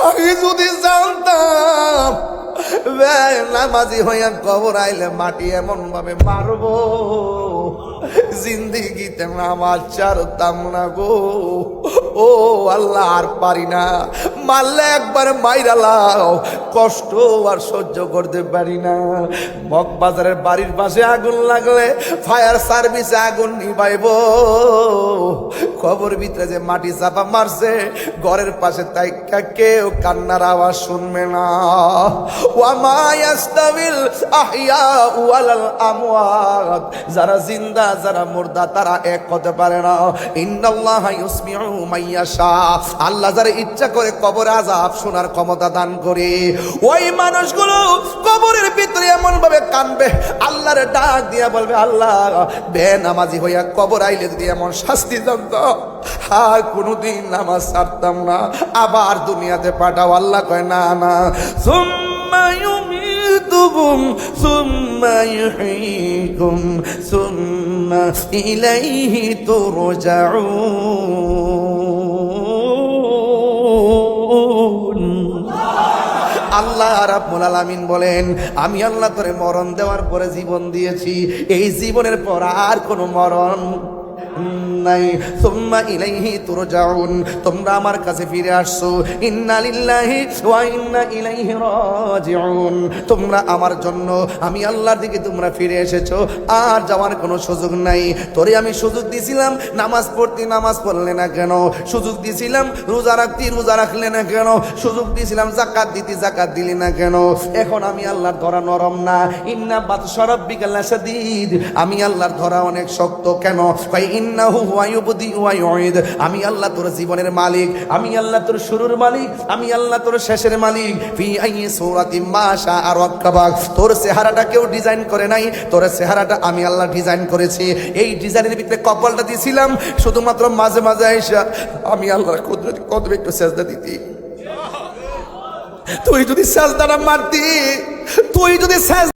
আমি যদি জানতাম নামাজি হইয়া কবর আইলে মাটি এমন ভাবে মারবো, জিন্দিগিতে নামাজ ছাড়তাম না গো। ও আল্লাহ, আর পারি না, মারলে একবার মাইরালাও, কষ্ট আর সহ্য করতে পারি না। মগবাজারের বাড়ির পাশে আগুন লাগলে ফায়ার সার্ভিসে আগুন নিভাইব, কবর ভিতরে যে মাটি চাপা মারছে ঘরের পাশে তাই কেউ কান্নার আওয়াজ শুনবে না। ওয়ামা ইয়াস্তাবিল আহইয়া ওয়ালাল আমওয়াত, যারা জিন্দা যারা মুর্দা তারা এক হতে পারে না। ইন্নাল্লাহা ইউসমিউ মাইয়াশা, আল্লাহ যারা ইচ্ছা করে কবরে আযাব শোনার ক্ষমতা দান করে। ওই মানুষগুলো কবরের ভিতরে এমন ভাবে কাঁদবে, আল্লাহর ডাক দিয়া বলবে, আল্লাহ বেনামাজি হইয়া কবর আইলে যদি এমন শাস্তি জানত আর কোনোদিন নামাজ ছাড়তাম না, আবার দুনিয়াতে পাঠাও। আল্লাহ কয় না না, সুম্মা ইউমীতুকুম সুম্মা ইউহয়ীকুম সুম্মা ইলাইহি তুরজাউন। আল্লাহ রাব্বুল আলামিন বলেন, আমি আল্লাহ তোরে মরণ দেওয়ার পরে জীবন দিয়েছি, এই জীবনের পর আর কোনো মরণ নাই। সুম্মা ইলাইহি তুরজাউন, তোমরা আমার কাছে ফিরে আসছো। ইন্না লিল্লাহি ওয়া ইন্না ইলাইহি রাজিউন, তোমরা আমার জন্য আমি আল্লাহর দিকে তোমরা ফিরে এসেছো, আর যাওয়ার কোনো সুযোগ নাই। তোরে আমি সুযোগ দিছিলাম নামাজ পড়তে, নামাজ পড়লে না কেন? সুযোগ দিছিলাম রোজা রাখতে, রোজা রাখলে না কেন? সুযোগ দিছিলাম যাকাত দিতে, যাকাত দিলি না কেন? এখন আমি আল্লাহর ধরা নরম না। ইন্না বাতশা রাব্বিকা লাশাদীদ, আমি আল্লাহর ধরা অনেক শক্ত। কেন? ভাই ইন্নাহু হুয়া ইউবদি ওয়া ইউঈদ, আমি আল্লাহ তোর জীবনের মালিক, আমি আল্লাহ তোর শুরুর মালিক, আমি আল্লাহ তোর শেষের মালিক। ফি আইয়ি সূরাতিন মা শাআ রাক্কাবাক, তোর চেহারাটা কেউ ডিজাইন করে নাই, তোর চেহারাটা আমি আল্লাহ ডিজাইন করেছি। এই ডিজাইনের ভিতরে কপালটা দিয়েছিলাম শুধুমাত্র মাঝে মাঝে আইসা আমি আল্লাহর কদমে একটু সেজদা দিতি। তুই যদি সেজদাটা মারতি, তুই যদি